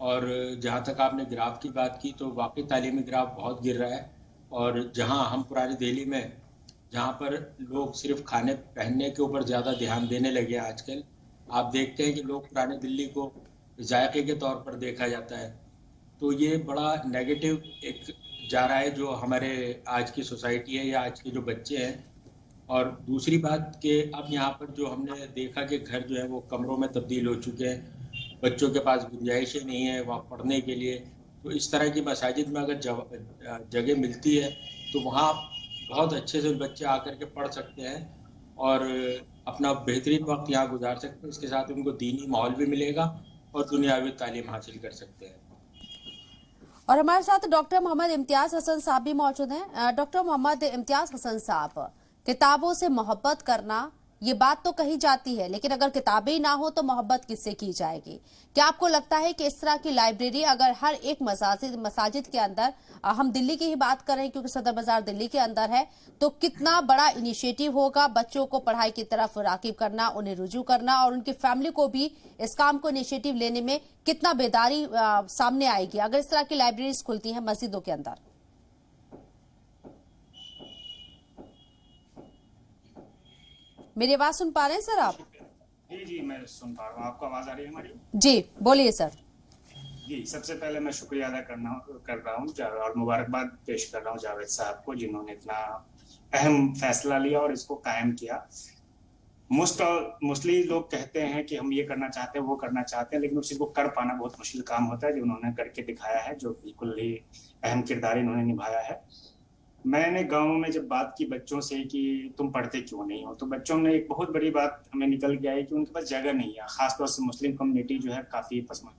اور جہاں تک آپ نے گراف کی بات کی تو واقعی تعلیمی گراف بہت گر رہا ہے، اور جہاں ہم پرانی دہلی میں جہاں پر لوگ صرف کھانے پہننے کے اوپر زیادہ دھیان دینے لگے ہیں آج کل، آپ دیکھتے ہیں کہ لوگ پرانی دلی کو ذائقے کے طور پر دیکھا جاتا ہے، تو یہ بڑا نیگیٹو ایک جا رہا ہے جو ہمارے آج کی سوسائٹی ہے یا آج کے جو بچے ہیں۔ اور دوسری بات کہ اب یہاں پر جو ہم نے دیکھا کہ گھر جو ہے وہ کمروں میں تبدیل ہو چکے ہیں، بچوں کے پاس گنجائشیں نہیں ہے وہاں پڑھنے کے لیے، تو اس طرح کی مساجد میں اگر جگہ ملتی ہے تو وہاں بہت اچھے سے بچے آ کر کے پڑھ سکتے ہیں اور اپنا بہترین وقت یہاں گزار سکتے ہیں، اس کے ساتھ ان کو دینی ماحول بھی ملے گا اور دنیاوی تعلیم حاصل کر سکتے ہیں۔ اور ہمارے ساتھ ڈاکٹر محمد امتیاز حسن صاحب بھی موجود ہیں۔ ڈاکٹر محمد امتیاز حسن صاحب، کتابوں سے محبت کرنا یہ بات تو کہی جاتی ہے، لیکن اگر کتابیں نہ ہو تو محبت کس سے کی جائے گی؟ کیا آپ کو لگتا ہے کہ اس طرح کی لائبریری اگر ہر ایک مساجد کے اندر، ہم دلی کی ہی بات کریں کیونکہ صدر بازار دلی کے اندر ہے، تو کتنا بڑا انیشیٹو ہوگا بچوں کو پڑھائی کی طرف راغب کرنا، انہیں رجوع کرنا، اور ان کی فیملی کو بھی اس کام کو انیشیٹو لینے میں کتنا بیداری سامنے آئے گی اگر اس طرح کی لائبریریز کھلتی ہیں مسجدوں کے اندر؟ میری آواز سن پا رہے ہیں سر آپ؟ جی میں سن پا رہا ہوں، آپ کو آواز آ رہی ہے ہماری؟ جی بولیے سر۔ جی سب سے پہلے میں شکریہ ادا کر رہا ہوں اور مبارکباد پیش کر رہا ہوں جاوید صاحب کو، جنہوں نے اتنا اہم فیصلہ لیا اور اس کو قائم کیا۔ مسلم لوگ کہتے ہیں کہ ہم یہ کرنا چاہتے ہیں وہ کرنا چاہتے ہیں، لیکن اسی کو کر پانا بہت مشکل کام ہوتا ہے، جو انہوں نے کر کے دکھایا ہے، جو بالکل ہی اہم کردار انہوں نے نبھایا ہے۔ میں نے گاؤں میں جب بات کی بچوں سے کہ تم پڑھتے کیوں نہیں ہو، تو بچوں نے ایک بہت بڑی بات ہمیں نکل کے آئی کہ ان کے پاس جگہ نہیں ہے، خاص طور سے مسلم کمیونٹی جو ہے کافی پسماندہ۔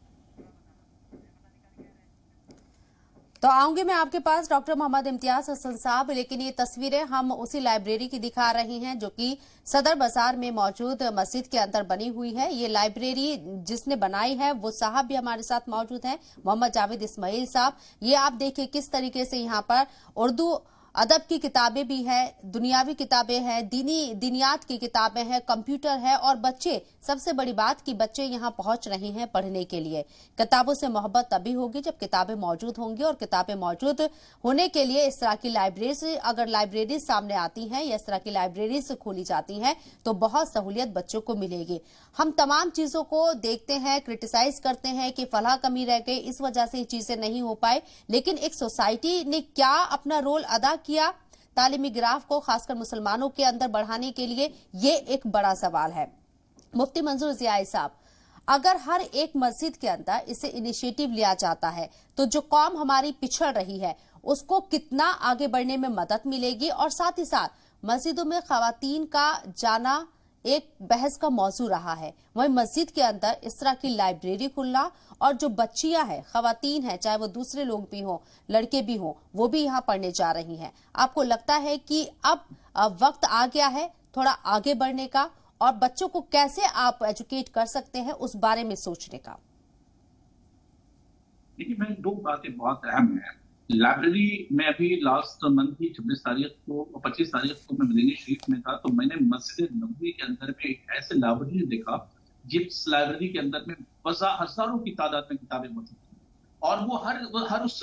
تو آؤں گے میں آپ کے پاس ڈاکٹر محمد امتیاز حسن صاحب، لیکن یہ تصویریں ہم اسی لائبریری کی دکھا رہی ہیں جو کہ صدر بازار میں موجود مسجد کے اندر بنی ہوئی ہے۔ یہ لائبریری جس نے بنائی ہے وہ صاحب بھی ہمارے ساتھ موجود ہیں، محمد جاوید اسماعیل صاحب۔ یہ آپ دیکھیں کس طریقے سے یہاں پر اردو ادب کی کتابیں بھی ہیں، دنیاوی کتابیں ہیں، دینیات کی کتابیں ہیں، کمپیوٹر ہے، اور بچے، سب سے بڑی بات کہ بچے یہاں پہنچ رہے ہیں پڑھنے کے لیے۔ کتابوں سے محبت تبھی ہوگی جب کتابیں موجود ہوں گی، اور کتابیں موجود ہونے کے لیے اس طرح کی لائبریریز، اگر لائبریریز سامنے آتی ہیں یا اس طرح کی لائبریریز کھولی جاتی ہیں تو بہت سہولیت بچوں کو ملے گی۔ ہم تمام چیزوں کو دیکھتے ہیں، کرٹیسائز کرتے ہیں کہ فلاں کمی رہ گئی، اس وجہ سے یہ چیزیں نہیں ہو پائے، لیکن ایک سوسائٹی نے کیا اپنا رول ادا کیا تعلیمی گراف کو خاص کر مسلمانوں کے اندر بڑھانے کے لیے، یہ ایک بڑا سوال ہے۔ مفتی منظور ضیائی صاحب، اگر ہر ایک مسجد کے اندر اسے انیشیٹو لیا جاتا ہے تو جو قوم ہماری پچھڑ رہی ہے اس کو کتنا آگے بڑھنے میں مدد ملے گی؟ اور ساتھ ہی ساتھ مسجدوں میں خواتین کا جانا ایک بحث کا موضوع رہا ہے، وہیں مسجد کے اندر اس طرح کی لائبریری کھلنا، اور جو بچیاں ہیں، خواتین ہیں، چاہے وہ دوسرے لوگ بھی ہوں، لڑکے بھی ہوں، وہ بھی یہاں پڑھنے جا رہی ہیں۔ آپ کو لگتا ہے کہ اب وقت آ گیا ہے تھوڑا آگے بڑھنے کا، اور بچوں کو کیسے آپ ایجوکیٹ کر سکتے ہیں اس بارے میں سوچنے کا؟ دیکھیے میں دو باتیں بہت اہم ہیں۔ لائبریری میں ابھی لاسٹ منتھ کی 26 تاریخ کو 25 تاریخ کو میں مدینہ شریف میں تھا، تو میں نے مسجد نبوی کے اندر میں ایک ایسے لائبریری دیکھا جس لائبریری کے اندر میں ہزاروں کی تعداد میں کتابیں موجود تھیں، اور وہ ہر اس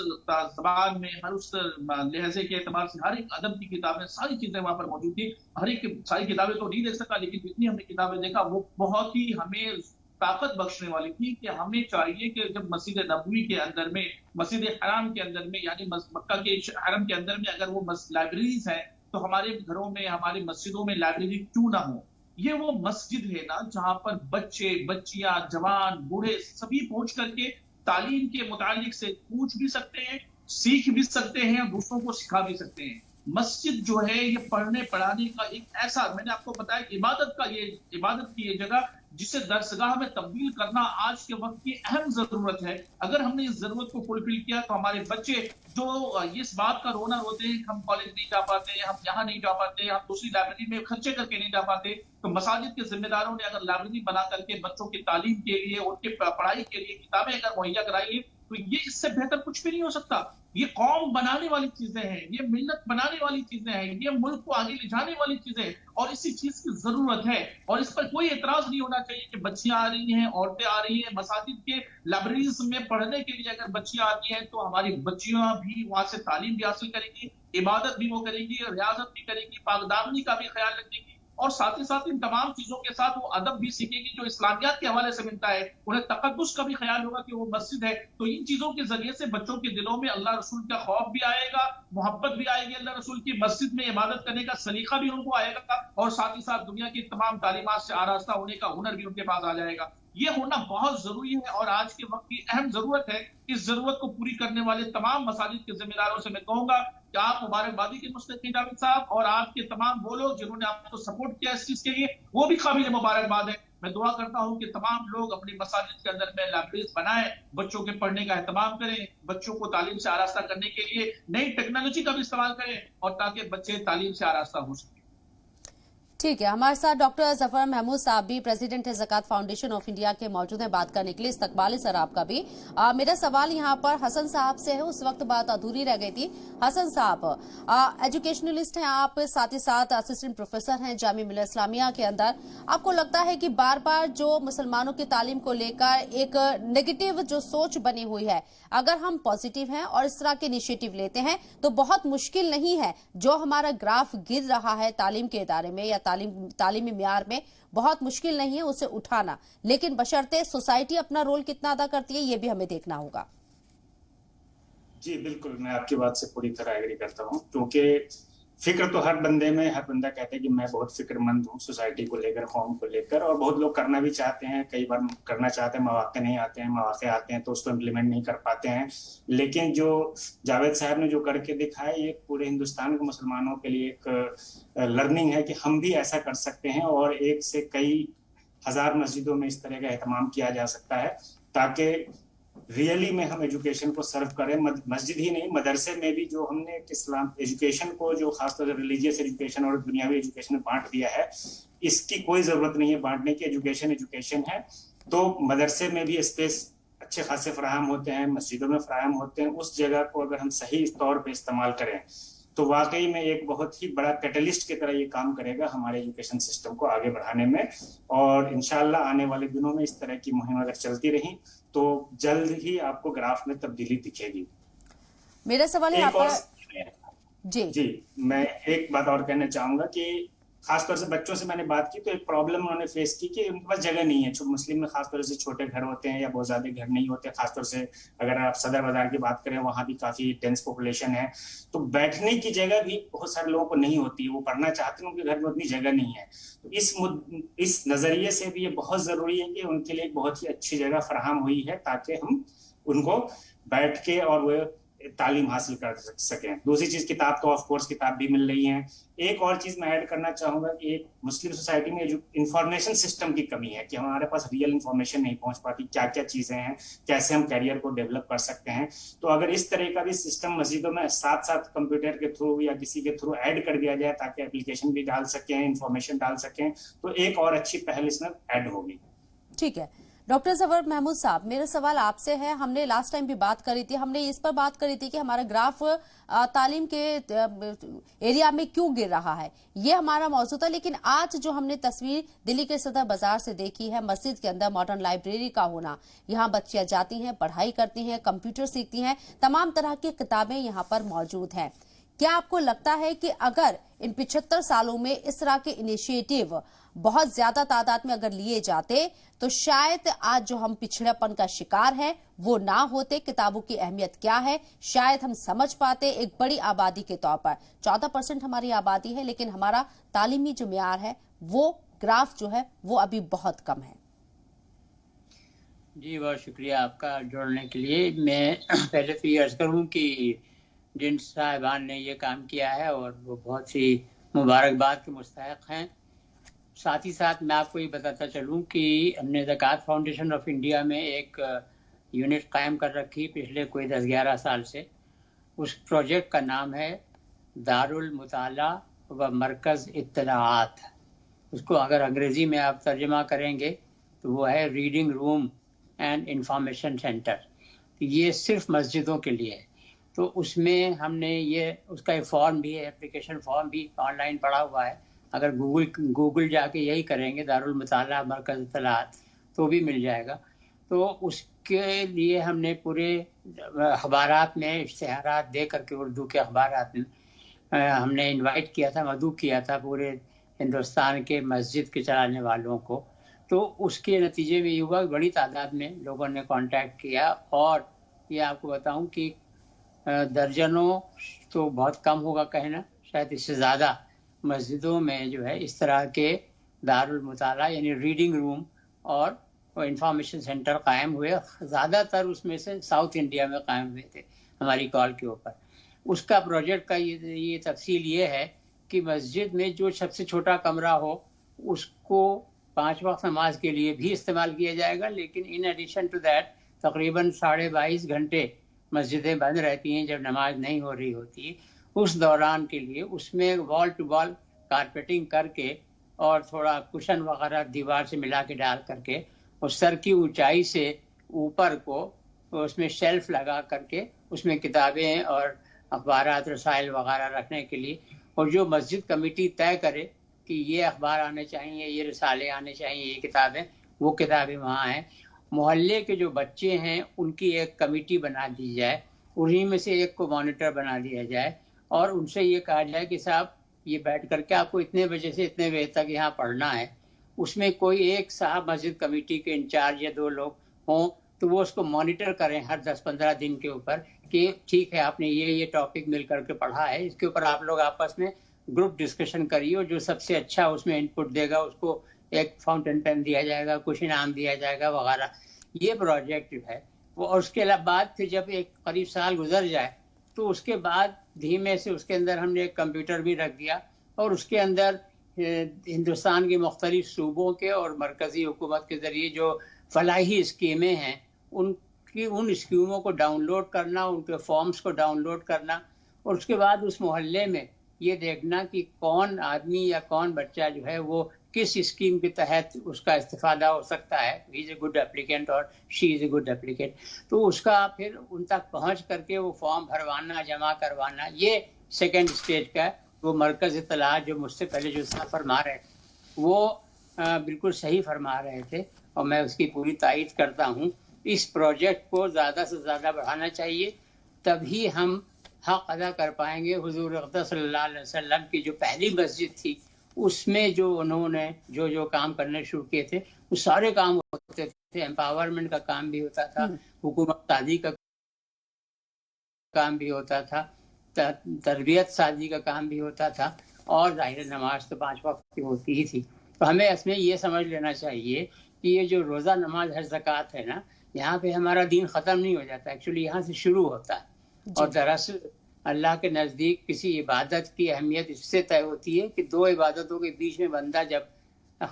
زبان میں، ہر اس لہجے کے اعتبار سے ہر ایک ادب کی کتابیں، ساری چیزیں وہاں پر موجود تھی۔ ہر ایک ساری کتابیں تو نہیں دیکھ سکا، لیکن جتنی ہم نے کتابیں دیکھا وہ بہت ہی ہمیں طاقت بخشنے والی تھی کہ ہمیں چاہیے کہ جب مسجد نبوی کے اندر میں، مسجد حرام کے اندر میں، یعنی مکہ کے حرم کے اندر میں اگر وہ لائبریریز ہیں تو ہمارے گھروں میں، ہماری مسجدوں میں لائبریری کیوں نہ ہو؟ یہ وہ مسجد ہے نا جہاں پر بچے، بچیاں، جوان، بوڑھے سبھی پہنچ کر کے تعلیم کے متعلق سے پوچھ بھی سکتے ہیں، سیکھ بھی سکتے ہیں، اور دوسروں کو سکھا بھی سکتے ہیں۔ مسجد جو ہے یہ پڑھنے پڑھانے کا ایک ایسا، میں نے آپ کو بتایا کہ عبادت کی یہ جگہ جسے درسگاہ میں تبدیل کرنا آج کے وقت کی اہم ضرورت ہے۔ اگر ہم نے اس ضرورت کو فلفل کیا تو ہمارے بچے جو اس بات کا رونا روتے ہیں کہ ہم کالج نہیں جا پاتے، ہم یہاں نہیں جا پاتے، ہم دوسری لائبریری میں خرچے کر کے نہیں جا پاتے، تو مساجد کے ذمہ داروں نے اگر لائبریری بنا کر کے بچوں کی تعلیم کے لیے، ان کی پڑھائی کے لیے کتابیں اگر مہیا کرائی تو یہ اس سے بہتر کچھ بھی نہیں ہو سکتا. یہ قوم بنانے والی چیزیں ہیں, یہ ملت بنانے والی چیزیں ہیں, یہ ملک کو آگے لے جانے والی چیزیں ہیں, اور اسی چیز کی ضرورت ہے. اور اس پر کوئی اعتراض نہیں ہونا چاہیے کہ بچیاں آ رہی ہیں, عورتیں آ رہی ہیں. مساجد کے لائبریریز میں پڑھنے کے لیے اگر بچیاں آتی ہیں تو ہماری بچیاں بھی وہاں سے تعلیم بھی حاصل کریں گی, عبادت بھی وہ کریں گی, ریاضت بھی کریں گی, پاک دامنی کا بھی خیال رکھیں گی, اور ساتھ ہی ساتھ ان تمام چیزوں کے ساتھ وہ ادب بھی سیکھیں گی جو اسلامیات کے حوالے سے ملتا ہے. انہیں تقدس کا بھی خیال ہوگا کہ وہ مسجد ہے. تو ان چیزوں کے ذریعے سے بچوں کے دلوں میں اللہ رسول کا خوف بھی آئے گا, محبت بھی آئے گی اللہ رسول کی, مسجد میں عبادت کرنے کا سلیقہ بھی ان کو آئے گا, اور ساتھ ہی ساتھ دنیا کی تمام تعلیمات سے آراستہ ہونے کا ہنر بھی ان کے پاس آ جائے گا. یہ ہونا بہت ضروری ہے, اور آج کے وقت کی اہم ضرورت ہے. اس ضرورت کو پوری کرنے والے تمام مساجد کے ذمہ داروں سے میں کہوں گا کہ آپ مبارکبادی کے مستحق جاوید صاحب, اور آپ کے تمام وہ لوگ جنہوں نے آپ کو سپورٹ کیا اس چیز کے لیے, وہ بھی قابل مبارکباد ہے. میں دعا کرتا ہوں کہ تمام لوگ اپنی مساجد کے اندر میں لائبریریز بنائیں, بچوں کے پڑھنے کا اہتمام کریں, بچوں کو تعلیم سے آراستہ کرنے کے لیے نئی ٹیکنالوجی کا بھی استعمال کریں, اور تاکہ بچے تعلیم سے آراستہ ہو سکیں. ٹھیک ہے, ہمارے ساتھ ڈاکٹر ظفر محمود صاحب بھی پریزیڈنٹ زکوٰۃ فاؤنڈیشن آف انڈیا کے موجود ہیں بات کرنے کے لیے. استقبال ہے سر آپ کا بھی. میرا سوال یہاں پر حسن صاحب سے ہے, اس وقت بات ادھوری رہ گئی تھی. حسن صاحب ایجوکیشنلسٹ ہیں آپ, ساتھ ہی ساتھ اسسٹنٹ پروفیسر ہیں جامعہ ملیہ اسلامیہ کے اندر. آپ کو لگتا ہے کہ بار بار جو مسلمانوں کی تعلیم کو لے کر ایک نیگیٹو جو سوچ بنی ہوئی ہے, اگر ہم پازیٹیو ہیں اور اس طرح کے انیشیٹو لیتے ہیں تو بہت مشکل نہیں ہے جو ہمارا گراف گر رہا ہے تعلیم کے ادارے میں یا تعلیمی معیار میں, بہت مشکل نہیں ہے اسے اٹھانا, لیکن بشرطے سوسائٹی اپنا رول کتنا ادا کرتی ہے یہ بھی ہمیں دیکھنا ہوگا. جی بالکل, میں آپ کی بات سے پوری طرح ایگری کرتا ہوں, کیونکہ فکر تو ہر بندے میں, ہر بندہ کہتا ہے کہ میں بہت فکر مند ہوں سوسائٹی کو لے کر, قوم کو لے کر, اور بہت لوگ کرنا بھی چاہتے ہیں. کئی بار کرنا چاہتے ہیں, مواقع نہیں آتے ہیں, مواقع آتے ہیں تو اس کو امپلیمنٹ نہیں کر پاتے ہیں. لیکن جو جاوید صاحب نے جو کر کے دکھایا, یہ پورے ہندوستان کے مسلمانوں کے لیے ایک لرننگ ہے کہ ہم بھی ایسا کر سکتے ہیں, اور ایک سے کئی ہزار مسجدوں میں اس طرح کا اہتمام کیا جا سکتا ہے, تاکہ ریئلی میں ہم ایجوکیشن کو سرو کریں. مسجد ہی نہیں, مدرسے میں بھی جو ہم نے اسلام ایجوکیشن کو جو خاص طور سے ریلیجیس ایجوکیشن اور دنیاوی ایجوکیشن میں بانٹ دیا ہے, اس کی کوئی ضرورت نہیں ہے بانٹنے کی. ایجوکیشن ہے تو مدرسے میں بھی اسپیس اچھے خاصے فراہم ہوتے ہیں, مسجدوں میں فراہم ہوتے ہیں. اس جگہ کو اگر ہم صحیح طور پہ استعمال کریں تو واقعی میں ایک بہت ہی بڑا کیٹلسٹ کی طرح یہ کام کرے گا ہمارے ایجوکیشن سسٹم کو آگے بڑھانے میں. اور انشاءاللہ آنے والے دنوں میں اس طرح کی مہم اگر چلتی رہی تو جلد ہی آپ کو گراف میں تبدیلی دکھے گی. میرا سوال ہے جی میں ایک بات اور کہنا چاہوں گا کہ خاص طور سے بچوں سے میں نے بات کی تو ایک پرابلم انہوں نے فیس کی کہ ان کے پاس جگہ نہیں ہے. مسلم میں خاص طور سے چھوٹے گھر ہوتے ہیں یا بہت زیادہ گھر نہیں ہوتے, خاص طور سے اگر آپ صدر بازار کی بات کریں وہاں بھی کافی ڈینس پاپولیشن ہے, تو بیٹھنے کی جگہ بھی بہت سارے لوگوں کو نہیں ہوتی ہے. وہ پڑھنا چاہتے ہیں, ان کے گھر میں اتنی جگہ نہیں ہے. تو اس نظریے سے بھی یہ بہت ضروری ہے کہ ان کے لیے ایک بہت ہی اچھی جگہ فراہم ہوئی ہے تاکہ ہم ان کو بیٹھ کے اور وہ تعلیم حاصل کر سکیں. دوسری چیز, کتاب تو آف کورس کتاب بھی مل رہی ہیں. ایک اور چیز میں ایڈ کرنا چاہوں گا کہ ایک مسلم سوسائٹی میں جو انفارمیشن سسٹم کی کمی ہے کہ ہمارے پاس ریئل انفارمیشن نہیں پہنچ پاتی, کیا کیا چیزیں ہیں, کیسے ہم کیریئر کو ڈیولپ کر سکتے ہیں. تو اگر اس طرح کا بھی سسٹم مسجدوں میں ساتھ ساتھ کمپیوٹر کے تھرو یا کسی کے تھرو ایڈ کر دیا جائے تاکہ اپلیکیشن بھی ڈال سکیں, انفارمیشن ڈال سکیں, تو ایک اور اچھی پہل اس میں ایڈ ہوگی. ٹھیک ہے ڈاکٹر ظفر محمود صاحب, میرا سوال آپ سے ہے. ہم نے لاسٹ ٹائم بھی بات کری تھی, ہم نے اس پر بات کری تھی کہ ہمارا گراف تعلیم کے ایریا میں کیوں گر رہا ہے, یہ ہمارا موضوع تھا. لیکن آج جو ہم نے تصویر دلی کے صدر بازار سے دیکھی ہے, مسجد کے اندر ماڈرن لائبریری کا ہونا, یہاں بچیاں جاتی ہیں, پڑھائی کرتی ہیں, کمپیوٹر سیکھتی ہیں, تمام طرح کی کتابیں یہاں پر موجود ہیں. کیا آپ کو لگتا ہے کہ اگر ان 75 سالوں میں اس طرح کے انیشیٹو بہت زیادہ تعداد میں اگر لیے جاتے تو شاید آج جو ہم پچھڑے پن کا شکار ہیں وہ نہ ہوتے؟ کتابوں کی اہمیت کیا ہے شاید ہم سمجھ پاتے. ایک بڑی آبادی کے طور پر 14% ہماری آبادی ہے, لیکن ہمارا تعلیمی جو معیار ہے وہ گراف جو ہے وہ ابھی بہت کم ہے. جی بہت شکریہ آپ کا جوڑنے کے لیے. میں پہلے تو یہ عرض کروں کہ جن صاحبان نے یہ کام کیا ہے اور وہ بہت سی مبارکباد کے مستحق ہیں. ساتھ ہی ساتھ میں آپ کو یہ بتاتا چلوں کہ ہم نے زکوٰۃ فاؤنڈیشن آف انڈیا میں ایک یونٹ قائم کر رکھی پچھلے کوئی 10-11 سال سے. اس پروجیکٹ کا نام ہے دارالمطالعہ و مرکز اطلاعات. اس کو اگر انگریزی میں آپ ترجمہ کریں گے تو وہ ہے reading room and information centre. یہ صرف مسجدوں کے لیے ہے. تو اس میں ہم نے یہ اس کا ایک فارم بھی ہے, اپلیکیشن فارم بھی آن لائن پڑا ہوا ہے. اگر گوگل جا کے یہی کریں گے دارالمطالعہ مرکز اطلاعات تو بھی مل جائے گا. تو اس کے لیے ہم نے پورے اخبارات میں اشتہارات دے کر کے, اردو کے اخبارات میں ہم نے انوائٹ کیا تھا, مدعو کیا تھا پورے ہندوستان کے مسجد کے چلانے والوں کو. تو اس کے نتیجے میں یہ ہوا کہ بڑی تعداد میں لوگوں نے کانٹیکٹ کیا. اور یہ آپ کو بتاؤں کہ درجنوں تو بہت کم ہوگا کہنا, شاید اس سے زیادہ مسجدوں میں جو ہے اس طرح کے دارالمطالعہ یعنی ریڈنگ روم اور انفارمیشن سینٹر قائم ہوئے. زیادہ تر اس میں سے ساؤتھ انڈیا میں قائم ہوئے تھے ہماری کال کے اوپر. اس کا پروجیکٹ کا یہ تفصیل یہ ہے کہ مسجد میں جو سب سے چھوٹا کمرہ ہو اس کو 5 وقت نماز کے لیے بھی استعمال کیا جائے گا, لیکن ان ایڈیشن ٹو دیٹ تقریباً 22.5 گھنٹے مسجدیں بند رہتی ہیں جب نماز نہیں ہو رہی ہوتی. اس دوران کے لیے اس میں وال ٹو وال کارپیٹنگ کر کے اور تھوڑا کشن وغیرہ دیوار سے ملا کے ڈال کر کے اور سر کی اونچائی سے اوپر کو اس میں شیلف لگا کر کے اس میں کتابیں اور اخبارات رسائل وغیرہ رکھنے کے لیے. اور جو مسجد کمیٹی طے کرے کہ یہ اخبار آنے چاہیے, یہ رسالے آنے چاہیے, یہ کتابیں, وہ کتابیں وہاں ہیں. محلے کے جو بچے ہیں ان کی ایک کمیٹی بنا دی جائے, انہی میں سے ایک کو مانیٹر بنا دیا جائے اور ان سے یہ کہا جائے کہ صاحب یہ بیٹھ کر کے آپ کو اتنے بجے سے اتنے بجے تک یہاں پڑھنا ہے. اس میں کوئی ایک صاحب مسجد کمیٹی کے انچارج یا 2 لوگ ہوں تو وہ اس کو مانیٹر کریں ہر 10-15 دن کے اوپر کہ ٹھیک ہے آپ نے یہ ٹاپک مل کر کے پڑھا ہے, اس کے اوپر آپ لوگ آپس میں گروپ ڈسکشن کریے اور جو سب سے اچھا اس میں انپٹ دے گا اس کو ایک فاؤنٹین پین دیا جائے گا, کچھ انعام دیا جائے گا وغیرہ. یہ پروجیکٹ جو ہے وہ, اور اس کے بعد پھر جب ایک قریب سال گزر جائے تو اس کے بعد دھیمے سے اس کے اندر ہم نے ایک کمپیوٹر بھی رکھ دیا اور اس کے اندر ہندوستان کے مختلف صوبوں کے اور مرکزی حکومت کے ذریعے جو فلاحی اسکیمیں ہیں ان اسکیموں کو ڈاؤن لوڈ کرنا, ان کے فارمز کو ڈاؤن لوڈ کرنا اور اس کے بعد اس محلے میں یہ دیکھنا کہ کون آدمی یا کون بچہ جو ہے وہ کس اسکیم کے تحت اس کا استفادہ ہو سکتا ہے. ہی از اے گڈ اپلیکینٹ اور شی از اے گڈ اپلیکینٹ. تو اس کا پھر ان تک پہنچ کر کے وہ فارم بھروانا, جمع کروانا, یہ سیکنڈ اسٹیج کا ہے. وہ مرکز اطلاعات جو مجھ سے پہلے جو صاحب فرما رہے تھے وہ بالکل صحیح فرما رہے تھے اور میں اس کی پوری تائید کرتا ہوں. اس پروجیکٹ کو زیادہ سے زیادہ بڑھانا چاہیے, تبھی ہم حق ادا کر پائیں گے. حضور اقدس صلی اللہ علیہ وسلم کی جو پہلی مسجد تھی اس میں جو انہوں نے جو کام کرنے شروع کیے تھے وہ سارے کام ہوتے تھے. امپاورمنٹ کا کام بھی ہوتا تھا, حکومت سازی کا کام بھی ہوتا تھا, تربیت سازی کا کام بھی ہوتا تھا اور ظاہر نماز تو 5 وقت کی ہوتی ہی تھی. تو ہمیں اس میں یہ سمجھ لینا چاہیے کہ یہ جو روزہ نماز حج زکوٰۃ ہے نا, یہاں پہ ہمارا دین ختم نہیں ہو جاتا, ایکچولی یہاں سے شروع ہوتا ہے. اور دراصل اللہ کے نزدیک کسی عبادت کی اہمیت اس سے طے ہوتی ہے کہ 2 عبادتوں کے بیچ میں بندہ جب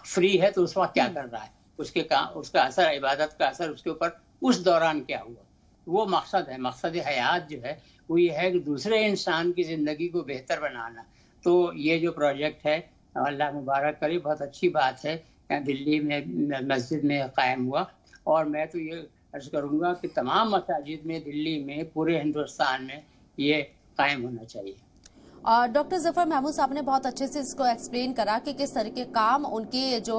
فری ہے تو اس وقت کیا کر رہا ہے, اس کا اثر, عبادت کا اثر اس کے اوپر اس دوران کیا ہوا. وہ مقصد ہے, مقصد حیات جو ہے وہ یہ ہے کہ دوسرے انسان کی زندگی کو بہتر بنانا. تو یہ جو پروجیکٹ ہے اللہ مبارک کرے, بہت اچھی بات ہے, دلی میں مسجد میں قائم ہوا. اور میں تو یہ عرض کروں گا کہ تمام مساجد میں دلی میں پورے ہندوستان میں یہ قائم ہونا چاہیے. ڈاکٹر ظفر محمود صاحب نے بہت اچھے سے اس کو ایکسپلین کرا کہ کس طرح کے کام ان کے جو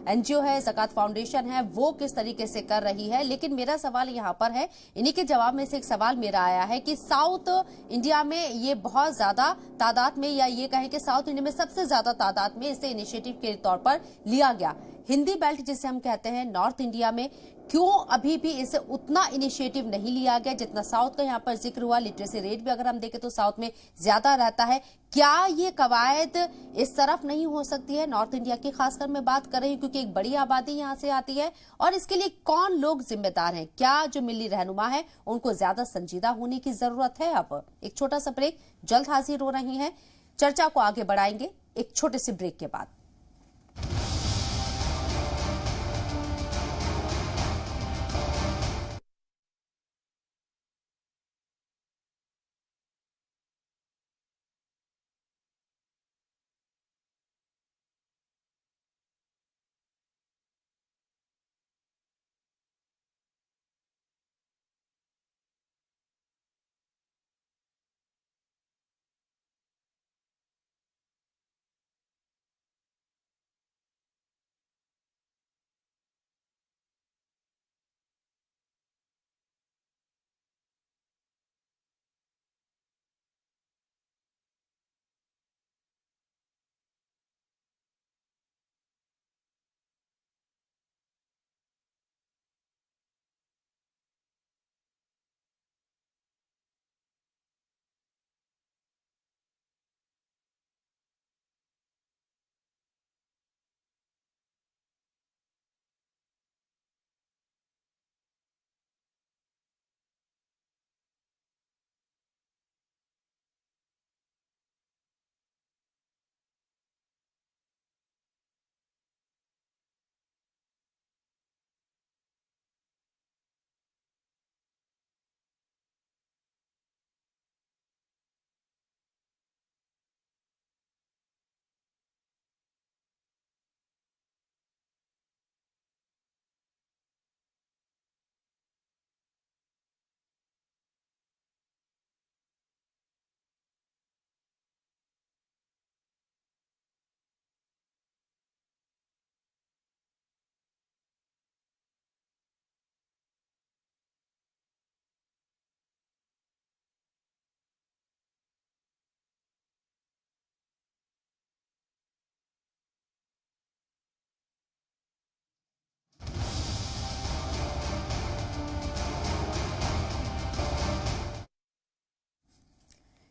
این جی او ہے زکوٰۃ فاؤنڈیشن ہے وہ کس طریقے سے کر رہی ہے. لیکن میرا سوال یہاں پر ہے, انہی کے جواب میں سے ایک سوال میرا آیا ہے کہ ساؤتھ انڈیا میں یہ بہت زیادہ تعداد میں, یا یہ کہیں کہ ساؤتھ انڈیا میں سب سے زیادہ تعداد میں اسے انیشیٹو کے طور پر لیا گیا. ہندی بیلٹ جسے ہم کہتے ہیں نارتھ انڈیا میں کیوں ابھی بھی اسے اتنا انیشیٹو نہیں لیا گیا جتنا ساؤتھ کا یہاں پر ذکر ہوا؟ لٹریسی ریٹ بھی اگر ہم دیکھیں تو ساؤتھ میں زیادہ رہتا ہے. کیا یہ قواعد اس طرف نہیں ہو سکتی ہے؟ نارتھ انڈیا کی خاص کر میں بات کر رہی ہوں کیونکہ ایک بڑی آبادی یہاں سے آتی ہے, اور اس کے لیے کون لوگ ذمہ دار ہیں؟ کیا جو ملی رہنما ہے ان کو زیادہ سنجیدہ ہونے کی ضرورت ہے؟ اب ایک چھوٹا سا بریک, جلد حاضر ہو رہی ہیں, چرچا کو آگے بڑھائیں گے ایک چھوٹے سے بریک کے بعد.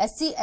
SC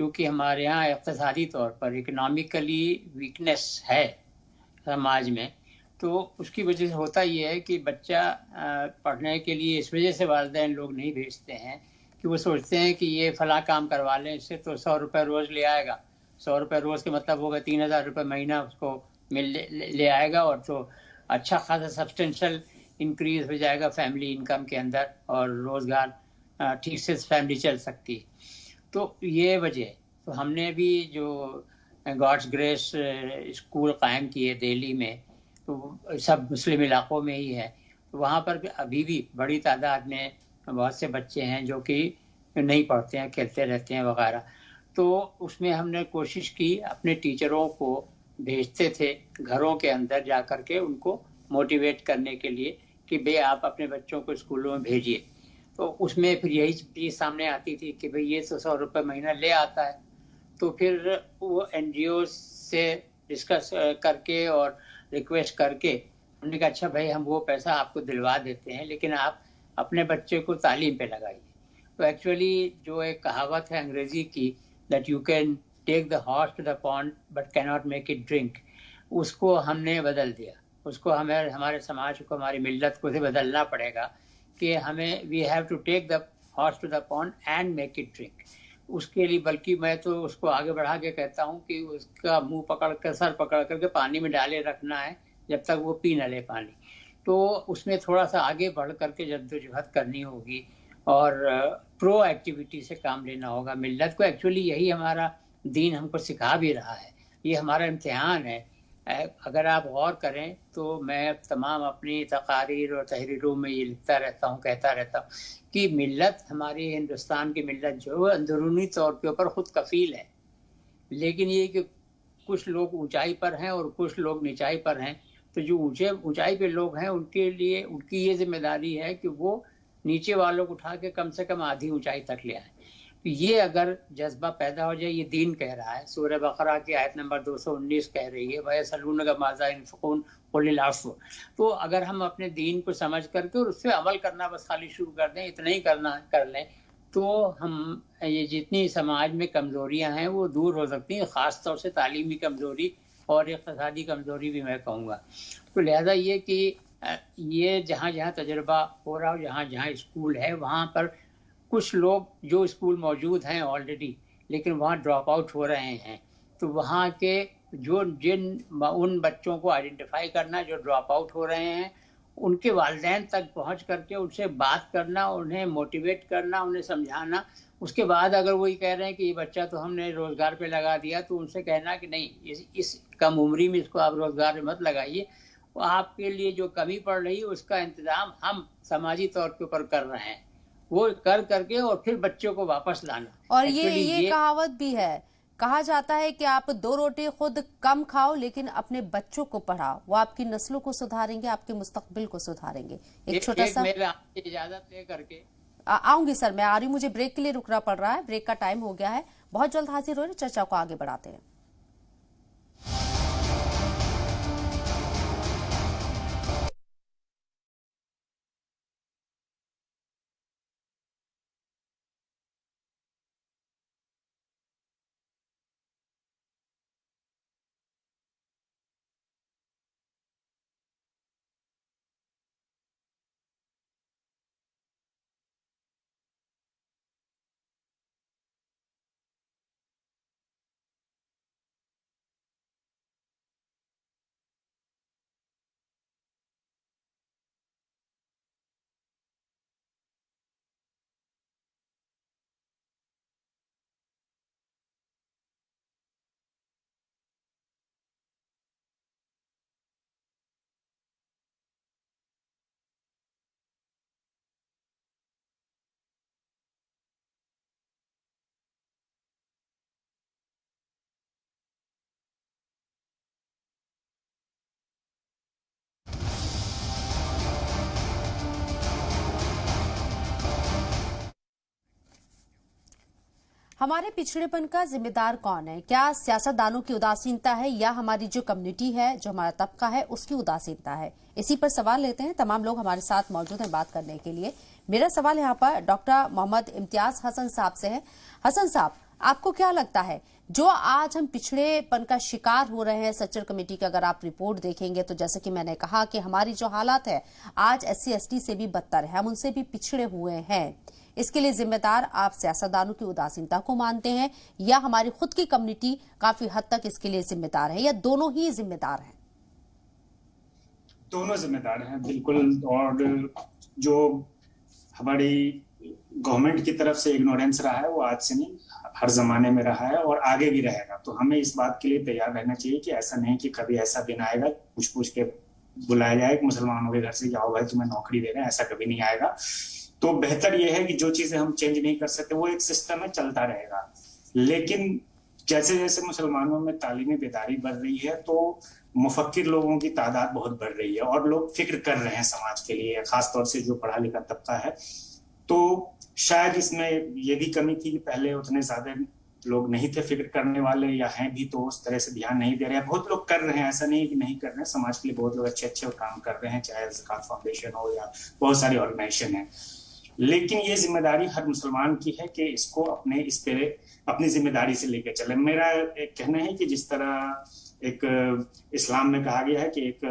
کیونکہ ہمارے یہاں اقتصادی طور پر اکنامکلی ویکنیس ہے سماج میں، تو اس کی وجہ سے ہوتا یہ ہے کہ بچہ پڑھنے کے لیے اس وجہ سے والدین لوگ نہیں بھیجتے ہیں کہ وہ سوچتے ہیں کہ یہ فلاں کام کروا لیں، اس سے تو 100 روپے روز لے آئے گا، 100 روپے روز کے مطلب ہوگا 3000 روپے مہینہ اس کو لے آئے گا، اور تو اچھا خاصا سبسٹینشل انکریز ہو جائے گا فیملی انکم کے اندر، اور روزگار ٹھیک سے فیملی چل سکتی ہے۔ تو یہ وجہ ہے۔ تو ہم نے بھی جو گاڈس گریس اسکول قائم کیے دہلی میں، تو سب مسلم علاقوں میں ہی ہے، وہاں پر ابھی بھی بڑی تعداد میں بہت سے بچے ہیں جو کہ نہیں پڑھتے ہیں، کھیلتے رہتے ہیں وغیرہ۔ تو اس میں ہم نے کوشش کی، اپنے ٹیچروں کو بھیجتے تھے گھروں کے اندر جا کر کے ان کو موٹیویٹ کرنے کے لیے کہ بھئی آپ اپنے بچوں کو اسکولوں میں بھیجیے۔ تو اس میں پھر یہی چیز سامنے آتی تھی کہ بھئی یہ تو 100 روپے مہینہ لے آتا ہے، تو پھر وہ این جی اوز سے ڈسکس کر کے اور ریکویسٹ کر کے ہم نے کہا اچھا بھائی ہم وہ پیسہ آپ کو دلوا دیتے ہیں، لیکن آپ اپنے بچے کو تعلیم پہ لگائیے۔ تو ایکچولی جو ایک کہاوت ہے انگریزی کی that you can take the horse to the pond but cannot make it drink، اس کو ہم نے بدل دیا، اس کو ہمارے سماج کو، ہماری ملت کو بدلنا پڑے گا کہ ہمیں we have to take the horse to the pond and make it drink۔ اس کے لیے بلکہ میں تو اس کو آگے بڑھا کے کہتا ہوں کہ اس کا منہ پکڑ کر، سر پکڑ کر کے پانی میں ڈالے رکھنا ہے جب تک وہ پی نہ لے پانی۔ تو اس میں تھوڑا سا آگے بڑھ کر کے جدوجہد کرنی ہوگی اور پرو ایکٹیویٹی سے کام لینا ہوگا ملت کو۔ ایکچولی یہی ہمارا دین ہم کو سکھا بھی رہا ہے، یہ ہمارا امتحان ہے۔ اگر آپ غور کریں تو میں تمام اپنی تقاریر اور تحریروں میں یہ لکھتا رہتا ہوں، کہتا رہتا ہوں کہ ملت، ہماری ہندوستان کی ملت جو اندرونی طور کے اوپر خود کفیل ہے، لیکن یہ کہ کچھ لوگ اونچائی پر ہیں اور کچھ لوگ نیچائی پر ہیں۔ تو جو اونچائی پہ لوگ ہیں ان کے لیے ان کی یہ ذمہ داری ہے کہ وہ نیچے والوں کو اٹھا کے کم سے کم آدھی اونچائی تک لے آئیں۔ یہ اگر جذبہ پیدا ہو جائے، یہ دین کہہ رہا ہے، سورہ بقرہ کی آیت نمبر 219 کہہ رہی ہے وَيَسْأَلُونَكَ مَاذَا يُنْفِقُونَ قُلِ الْعَفْوَ۔ تو اگر ہم اپنے دین کو سمجھ کر کے اور اس پہ عمل کرنا بس خالی شروع کر دیں، اتنا ہی کر لیں، تو ہم یہ جتنی سماج میں کمزوریاں ہیں وہ دور ہو سکتی ہیں، خاص طور سے تعلیمی کمزوری اور اقتصادی کمزوری بھی میں کہوں گا۔ تو لہذا یہ کہ یہ جہاں جہاں تجربہ ہو رہا ہو، جہاں جہاں اسکول ہے، وہاں پر کچھ لوگ جو اسکول موجود ہیں آلریڈی لیکن وہاں ڈراپ آؤٹ ہو رہے ہیں، تو وہاں کے ان بچوں کو آئیڈینٹیفائی کرنا جو ڈراپ آؤٹ ہو رہے ہیں، ان کے والدین تک پہنچ کر کے ان سے بات کرنا، انہیں موٹیویٹ کرنا، انہیں سمجھانا۔ اس کے بعد اگر وہی کہہ رہے ہیں کہ یہ بچہ تو ہم نے روزگار پہ لگا دیا، تو ان سے کہنا کہ نہیں، اس کم عمری میں اس کو آپ روزگار پہ مت لگائیے، آپ کے لیے جو کمی پڑ رہی ہے اس کا انتظام ہم سماجی طور کے اوپر کر رہے ہیں، وہ کر کے اور پھر بچوں کو واپس لانا۔ اور یہ کہاوت بھی ہے، کہا جاتا ہے کہ آپ 2 روٹی خود کم کھاؤ لیکن اپنے بچوں کو پڑھاؤ، وہ آپ کی نسلوں کو سدھاریں گے، آپ کے مستقبل کو سدھاریں گے۔ ایک چھوٹا سا اجازت لے کر کے آؤں گی سر، میں آ رہی ہوں، مجھے بریک کے لیے رکنا پڑ رہا ہے، بریک کا ٹائم ہو گیا ہے، بہت جلد حاضر ہو رہے، چرچا کو آگے بڑھاتے ہیں۔ ہمارے پچھڑے پن کا ذمہ دار کون ہے؟ کیا سیاستدانوں کی اداسینتا ہے یا ہماری جو کمیونٹی ہے، جو ہمارا طبقہ ہے، اس کی اداسینتا ہے؟ اسی پر سوال لیتے ہیں، تمام لوگ ہمارے ساتھ موجود ہیں بات کرنے کے لیے۔ میرا سوال یہاں پر ڈاکٹر محمد امتیاز حسن صاحب سے ہے۔ حسن صاحب، آپ کو کیا لگتا ہے جو آج ہم پچھڑے پن کا شکار ہو رہے ہیں سچر کمیٹی کا اگر آپ رپورٹ دیکھیں گے تو جیسے کہ میں نے کہا کہ ہماری جو حالات ہے آج SC/ST سے بھی بدتر ہے, ہم ان سے بھی پچھڑے ہوئے ہیں. اس کے لیے ذمہ دار آپ سیاستدانوں کی اداسینتا کو مانتے ہیں یا ہماری خود کی کمیونٹی کافی حد تک اس کے لیے ذمہ دار ہے, یا دونوں ہی ذمہ دار ہیں؟ دونوں ذمہ دار ہیں بالکل. اور جو ہماری گورنمنٹ کی طرف سے اگنورینس رہا ہے وہ آج سے نہیں ہر زمانے میں رہا ہے اور آگے بھی رہے گا. تو ہمیں اس بات کے لیے تیار رہنا چاہیے کہ ایسا نہیں کہ کبھی ایسا دن آئے گا پوچھ کے بلایا جائے کہ مسلمانوں کے گھر سے جاؤ بھائی تمہیں نوکری دے رہے ہیں, ایسا کبھی نہیں آئے گا. تو بہتر یہ ہے کہ جو چیزیں ہم چینج نہیں کر سکتے وہ ایک سسٹم ہے, چلتا رہے گا. لیکن جیسے جیسے مسلمانوں میں تعلیمی بیداری بڑھ رہی ہے تو مفکر لوگوں کی تعداد بہت بڑھ رہی ہے اور لوگ فکر کر رہے ہیں سماج کے لیے, خاص طور سے جو پڑھا لکھا طبقہ ہے. تو شاید اس میں یہ بھی کمی تھی کہ پہلے اتنے زیادہ لوگ نہیں تھے فکر کرنے والے, یا ہیں بھی تو اس طرح سے دھیان نہیں دے رہے ہیں. بہت لوگ کر رہے ہیں, ایسا نہیں کہ نہیں کر رہے ہیں, سماج کے لیے بہت لوگ اچھے اچھے کام کر رہے ہیں, چاہے زکات فاؤنڈیشن ہو یا بہت ساری آرگنائزیشن ہیں. لیکن یہ ذمہ داری ہر مسلمان کی ہے کہ اس کو اس پہ اپنی ذمہ داری سے لے کے چلے. میرا ایک کہنا ہے کہ جس طرح ایک اسلام میں کہا گیا ہے کہ ایک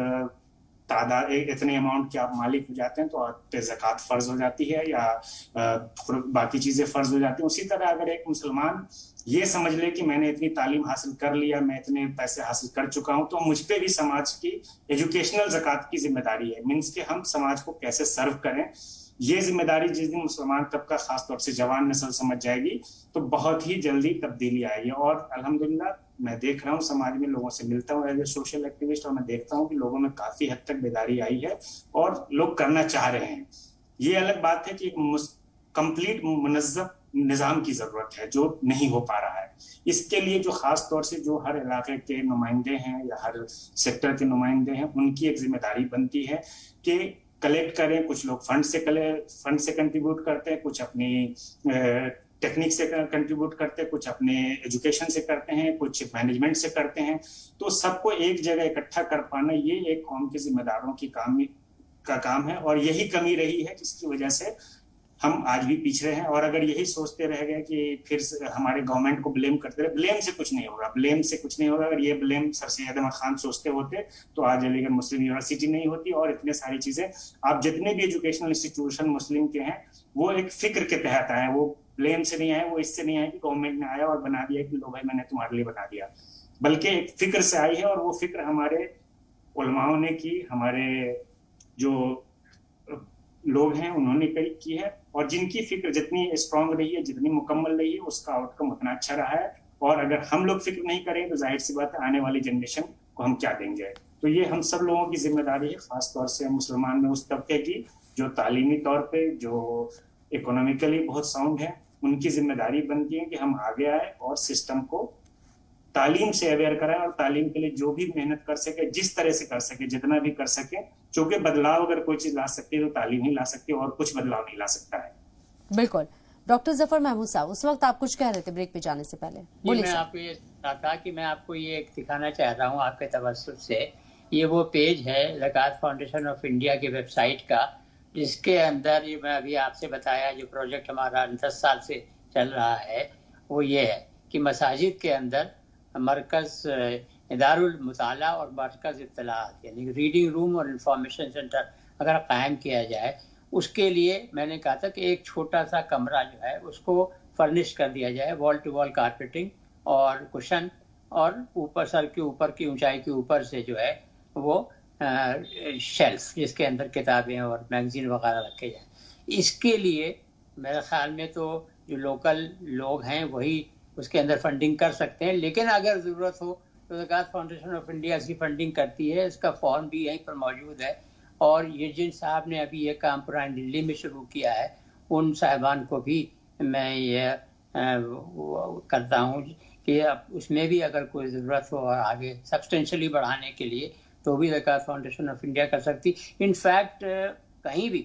تعداد اتنے اماؤنٹ کے آپ مالک ہو جاتے ہیں تو آپ پہ زکوٰۃ فرض ہو جاتی ہے یا باقی چیزیں فرض ہو جاتی ہیں. اسی طرح اگر ایک مسلمان یہ سمجھ لے کہ میں نے اتنی تعلیم حاصل کر لیا, میں اتنے پیسے حاصل کر چکا ہوں, تو مجھ پہ بھی سماج کی ایجوکیشنل زکوٰۃ کی ذمہ داری ہے. مینس کہ ہم سماج کو کیسے سرو کریں. یہ ذمہ داری جس دن مسلمان طبقہ خاص طور سے جوان نسل سمجھ جائے گی تو بہت ہی جلدی تبدیلی آئے گی. اور الحمدللہ میں دیکھ رہا ہوں سماج میں لوگوں سے ملتا ہوں ایز اے سوشل ایکٹیوسٹ, اور میں دیکھتا ہوں کہ لوگوں میں کافی حد تک بیداری آئی ہے اور لوگ کرنا چاہ رہے ہیں. یہ الگ بات ہے کہ ایک کمپلیٹ منظم نظام کی ضرورت ہے جو نہیں ہو پا رہا ہے. اس کے لیے جو خاص طور سے جو ہر علاقے کے نمائندے ہیں یا ہر سیکٹر کے نمائندے ہیں ان کی ایک ذمہ داری بنتی ہے کہ کلیکٹ کریں. کچھ لوگ فنڈ سے کنٹریبیوٹ کرتے ہیں, کچھ اپنی ٹیکنیک سے کنٹریبیوٹ کرتے ہیں, کچھ اپنے ایجوکیشن سے کرتے ہیں, کچھ مینجمنٹ سے کرتے ہیں. تو سب کو ایک جگہ اکٹھا کر پانا یہ ایک قوم کے ذمہ داروں کی کام ہے. اور یہی کمی رہی ہے جس کی وجہ سے ہم آج بھی پیچھے ہیں. اور اگر یہی سوچتے رہ گئے کہ پھر ہمارے گورنمنٹ کو بلیم کرتے رہے, بلیم سے کچھ نہیں ہوگا. اگر یہ بلیم سر سید احمد خان سوچتے ہوتے تو آج علی گڑھ مسلم یونیورسٹی نہیں ہوتی, اور اتنے ساری چیزیں. آپ جتنے بھی ایجوکیشنل انسٹیٹیوشن مسلم کے ہیں وہ ایک فکر کے تحت آئے, وہ بلیم سے نہیں آئے, وہ اس سے نہیں آئے کہ گورنمنٹ نے آیا اور بنا دیا کہ لو بھائی میں نے تمہارے لیے بنا دیا, بلکہ ایک فکر سے آئی ہے. اور وہ فکر ہمارے علماءوں نے کی, ہمارے جو لوگ ہیں انہوں نے کی ہے, اور جن کی فکر جتنی اسٹرانگ رہی ہے, جتنی مکمل رہی ہے, اس کا آؤٹ کم اتنا اچھا رہا ہے. اور اگر ہم لوگ فکر نہیں کریں تو ظاہر سی بات ہے آنے والی جنریشن کو ہم کیا دیں گے. تو یہ ہم سب لوگوں کی ذمہ داری ہے, خاص طور سے مسلمان میں اس طبقے کی جو تعلیمی طور پہ جو اکنامیکلی بہت ساؤنڈ ہے, ان کی ذمہ داری بنتی ہے کہ ہم آگے آئے اور سسٹم کو تعلیم سے اویئر کرائیں, اور تعلیم کے لیے جو بھی محنت کر سکے, جس طرح سے کر سکے, جتنا بھی کر سکے. چونکہ بدلاؤ اگر کوئی چیز لا سکتی ہے تو تعلیم ہی لا سکتی ہے, اور کچھ بدلاؤ نہیں لا سکتا ہے. بالکل. ڈاکٹر ظفر محمود صاحب, اس وقت آپ کچھ کہہ رہے تھے بریک پہ جانے سے پہلے. میں آپ کو یہ کہا کہ میں آپ کو یہ ایک دکھانا چاہ رہا ہوں آپ کے توسط سے. یہ وہ پیج ہے زکات فاؤنڈیشن آف انڈیا کی ویب سائٹ کا, جس کے اندر یہ میں ابھی آپ سے بتایا جو پروجیکٹ ہمارا 10 سال سے چل رہا ہے وہ یہ ہے کہ مساجد کے اندر مرکز ادار المطالعہ اور مرکز اطلاعات یعنی ریڈنگ روم اور انفارمیشن سینٹر اگر قائم کیا جائے, اس کے لیے میں نے کہا تھا کہ ایک چھوٹا سا کمرہ جو ہے اس کو فرنش کر دیا جائے, وال ٹو وال کارپیٹنگ اور کشن, اور اوپر سر کے اوپر کی اونچائی کے اوپر سے جو ہے وہ شیلف جس کے اندر کتابیں اور میگزین وغیرہ رکھے جائیں. اس کے لیے میرے خیال میں تو جو لوکل لوگ ہیں وہی اس کے اندر فنڈنگ کر سکتے ہیں, لیکن اگر ضرورت ہو تو زکات فاؤنڈیشن آف انڈیا اس کی فنڈنگ کرتی ہے. اس کا فارم بھی یہیں پر موجود ہے, اور یہ جن صاحب نے ابھی یہ کام پرانی دلی میں شروع کیا ہے ان صاحبان کو بھی میں یہ کرتا ہوں کہ اس میں بھی اگر کوئی ضرورت ہو اور آگے سبسٹینشلی بڑھانے کے لیے تو بھی زکات فاؤنڈیشن آف انڈیا کر سکتی. انفیکٹ کہیں بھی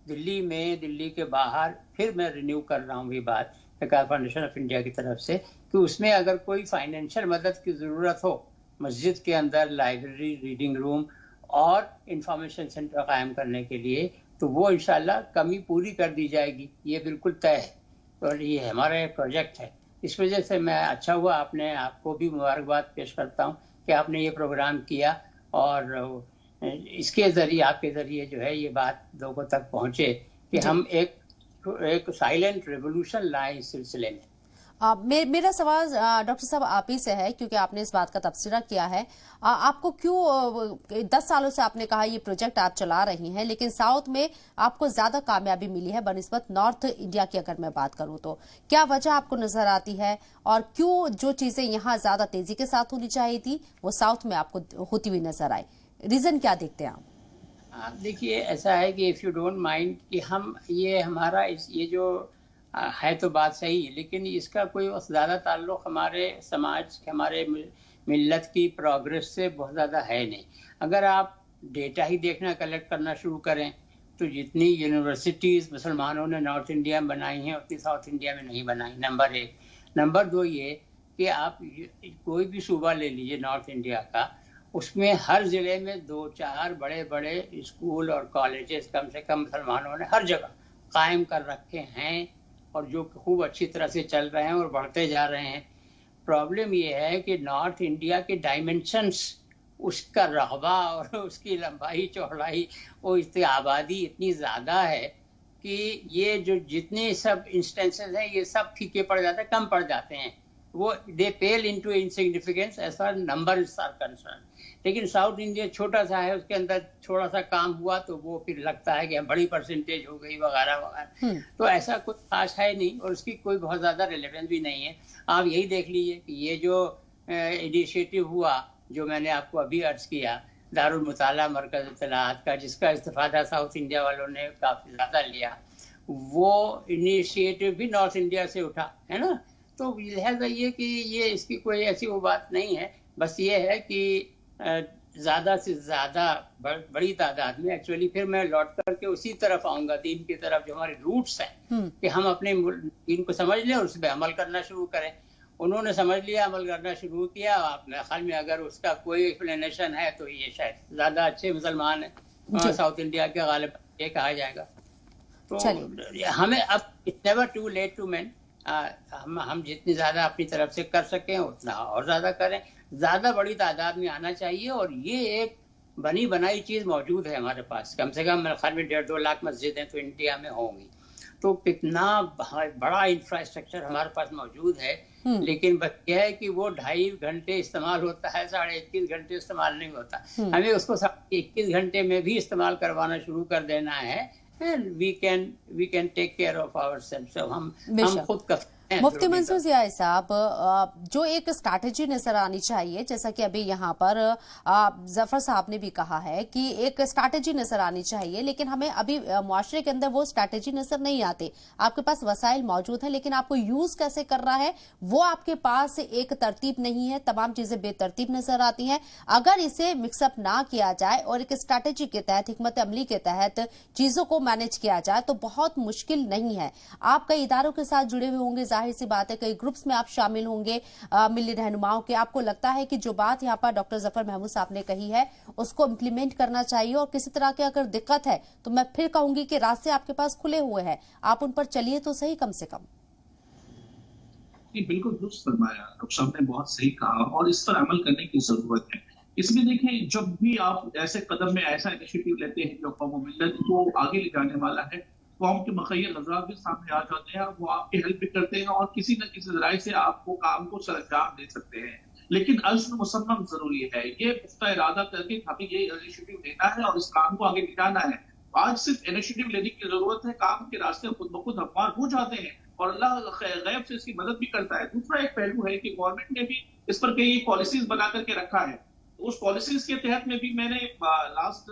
دلی میں, دلی کے باہر, پھر میں رینیو کر رہا ہوں یہ بات زکات فاؤنڈیشن آف انڈیا کی طرف سے کہ اس میں اگر کوئی فائنینشیل مدد کی ضرورت ہو مسجد کے اندر لائبریری, ریڈنگ روم اور انفارمیشن سینٹر قائم کرنے کے لیے, تو وہ انشاءاللہ کمی پوری کر دی جائے گی. یہ بالکل طے ہے, اور یہ ہمارا پروجیکٹ ہے اس وجہ سے میں اچھا ہوا آپ کو بھی مبارکباد پیش کرتا ہوں کہ آپ نے یہ پروگرام کیا اور اس کے ذریعے آپ کے ذریعے جو ہے یہ بات لوگوں تک پہنچے کہ ہم ایک سائلنٹ ریولوشن لائیں اس سلسلے میں. میرا سوال ڈاکٹر صاحب آپ ہی سے ہے کیونکہ آپ نے اس بات کا تبصرہ کیا ہے. آپ کو کیوں 10 سالوں سے آپ نے کہا یہ پروجیکٹ آپ چلا رہی ہیں لیکن ساؤتھ میں آپ کو زیادہ کامیابی ملی ہے بنسبت نارتھ انڈیا کی اگر میں بات کروں تو کیا وجہ آپ کو نظر آتی ہے اور کیوں جو چیزیں یہاں زیادہ تیزی کے ساتھ ہونی چاہیے تھی وہ ساؤتھ میں آپ کو ہوتی ہوئی نظر آئی؟ ریزن کیا دیکھتے ہیں آپ؟ دیکھیے ایسا ہے کہ اف یو ڈونٹ مائنڈ کہ ہم یہ ہمارا یہ جو ہے تو بات صحیح ہے لیکن اس کا کوئی زیادہ تعلق ہمارے سماج ہمارے ملت کی پروگرس سے بہت زیادہ ہے نہیں. اگر آپ ڈیٹا ہی دیکھنا کلیکٹ کرنا شروع کریں تو جتنی یونیورسٹیز مسلمانوں نے نارتھ انڈیا میں بنائی ہیں اتنی ساؤتھ انڈیا میں نہیں بنائی. نمبر 1. نمبر 2 یہ کہ آپ کوئی بھی صوبہ لے لیجیے نارتھ انڈیا کا، اس میں ہر ضلع میں 2-4 بڑے بڑے اسکول اور کالجز کم سے کم مسلمانوں نے ہر جگہ قائم کر رکھے ہیں اور جو خوب اچھی طرح سے چل رہے ہیں اور بڑھتے جا رہے ہیں. پرابلم یہ ہے کہ نارتھ انڈیا کے ڈائمنشنز، اس کا رقبہ اور اس کی لمبائی چوڑائی، وہ اس کی آبادی اتنی زیادہ ہے کہ یہ جو جتنے سب انسٹنسز ہیں یہ سب پھیکے پڑ جاتے ہیں، کم پڑ جاتے ہیں. وہ they pale into insignificance as far numbers are concern. لیکن ساؤتھ انڈیا چھوٹا سا ہے، اس کے اندر تھوڑا سا کام ہوا تو وہ پھر لگتا ہے کہ بڑی پرسنٹیج ہو گئی وغیرہ وغیرہ. تو ایسا کچھ خاص ہے نہیں اور اس کی کوئی بہت زیادہ ریلیونس بھی نہیں ہے. آپ یہی دیکھ لیجیے کہ یہ جو انیشیٹو ہوا جو میں نے آپ کو ابھی عرض کیا دارالمطالعہ مرکز اطلاعات کا، جس کا استفادہ ساؤتھ انڈیا والوں نے کافی زیادہ لیا، وہ انیشیٹو بھی نارتھ انڈیا سے اٹھا ہے نا. تو لہٰذا یہ کہ یہ اس کی کوئی ایسی وہ بات نہیں ہے. بس یہ ہے کہ زیادہ سے زیادہ بڑی تعداد میں ایکچولی پھر میں لوٹ کر کے اسی طرف آؤں گا، دین کی طرف، جو ہمارے روٹس ہیں کہ ہم اپنے دین کو سمجھ لیں اور اس پہ عمل کرنا شروع کریں. انہوں نے سمجھ لیا، عمل کرنا شروع کیا. آپ میرے خیال میں اگر اس کا کوئی ایکسپلینیشن ہے تو یہ شاید زیادہ اچھے مسلمان ہیں ساؤتھ انڈیا کے، غالب یہ کہا جائے گا. تو ہمیں اب it's never too late to mend. ہم جتنی زیادہ اپنی طرف سے کر سکیں اتنا اور زیادہ کریں. زیادہ بڑی تعداد میں آنا چاہیے اور یہ ایک بنی بنائی چیز موجود ہے ہمارے پاس. کم سے کم میرے خیال میں 1.5-2 لاکھ مسجدیں تو انڈیا میں ہوں گی. تو کتنا بڑا انفراسٹرکچر ہمارے پاس موجود ہے. لیکن بس یہ ہے کہ وہ 2.5 گھنٹے استعمال ہوتا ہے، 21.5 گھنٹے استعمال نہیں ہوتا. ہمیں اس کو 21 گھنٹے میں بھی استعمال کروانا شروع کر دینا ہے. we can take care of ourselves. ہم خود کا مفتی منصور ضیاء صاحب، جو ایک اسٹریٹجی نظر آنی چاہیے، جیسا کہ ابھی یہاں پر ظفر صاحب نے بھی کہا ہے کہ ایک اسٹریٹجی نظر آنی چاہیے، لیکن ہمیں ابھی معاشرے کے اندر وہ اسٹریٹجی نظر نہیں آتے. آپ کے پاس وسائل موجود ہیں لیکن آپ کو یوز کیسے کرنا ہے وہ آپ کے پاس ایک ترتیب نہیں ہے. تمام چیزیں بے ترتیب نظر آتی ہیں. اگر اسے مکس اپ نہ کیا جائے اور ایک اسٹریٹجی کے تحت، حکمت عملی کے تحت چیزوں کو مینج کیا جائے تو بہت مشکل نہیں ہے. آپ کئی اداروں کے ساتھ جڑے ہوئے ہوں گے، ظاہر سی بات ہے کئی گروپس میں آپ شامل ہوں گے ملی رہنماؤں کے. آپ کو لگتا ہے کہ جو بات یہاں پر ڈاکٹر ظفر محمود صاحب نے کہی ہے اس کو امپلیمنٹ کرنا چاہیے، اور کسی طرح کی اگر دقت ہے تو میں پھر کہوں گی کہ راستے آپ کے پاس کھلے ہوئے ہیں، آپ ان پر چلیے تو صحیح کم سے کم. بالکل درست فرمایا ڈاکٹر صاحب نے، بہت صحیح کہا اور اس پر عمل کرنے کی ضرورت ہے. اس میں دیکھیں جب بھی آپ ایسے قدم میں ایسا انیشیٹو لیتے ہیں جو قوم و ملت کو آگے لے جانے والا ہے، قوم کے مخیر حضرات بھی سامنے آ جاتے ہیں، وہ آپ کی ہیلپ بھی کرتے ہیں اور کسی نہ کسی ذرائع سے آپ کو کام کو سر انجام دے سکتے ہیں. لیکن عزم مصمم ضروری ہے. یہ پختہ ارادہ کر کے ہمیں یہ انیشیٹو لینا ہے اور اس کام کو آگے لے جانا ہے. آج صرف انیشیٹو لینے کی ضرورت ہے، کام کے راستے خود بخود ہموار ہو جاتے ہیں اور اللہ غیب سے اس کی مدد بھی کرتا ہے. دوسرا ایک پہلو ہے کہ گورنمنٹ نے بھی اس پر کئی پالیسیز بنا کر کے رکھا ہے. اس پالیسیز کے تحت میں بھی میں نے لاسٹ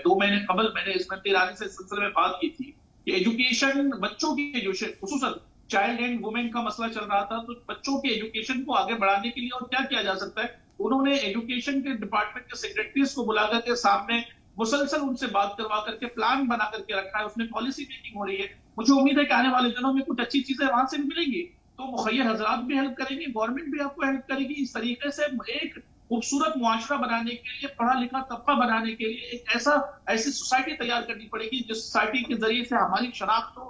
2 مہینے قبل میں نے اسمرتی ایرانی سے سلسلے میں بات کی تھی کہ ایجوکیشن، بچوں کی ایجوکیشن، خصوصاً چائلڈ اینڈ وومن کا مسئلہ چل رہا تھا، تو بچوں کی ایجوکیشن کو آگے بڑھانے کے لیے اور کیا کیا جا سکتا ہے. انہوں نے ایجوکیشن کے ڈپارٹمنٹ کے سیکرٹریز کو بلا کر کے سامنے مسلسل ان سے بات کروا کر کے پلان بنا کر کے رکھا ہے. اس میں پالیسی میکنگ ہو رہی ہے. مجھے امید ہے کہ آنے والے دنوں میں کچھ اچھی چیزیں وہاں سے بھی ملیں گی. تو مخیر حضرات بھی ہیلپ کریں گے، گورنمنٹ بھی آپ کو ہیلپ کرے گی. اس طریقے سے ایک خوبصورت معاشرہ بنانے کے لیے، پڑھا لکھا طبقہ بنانے کے لیے ایک ایسی سوسائٹی تیار کرنی پڑے گی جس سوسائٹی کے ذریعے سے ہماری شناخت ہو،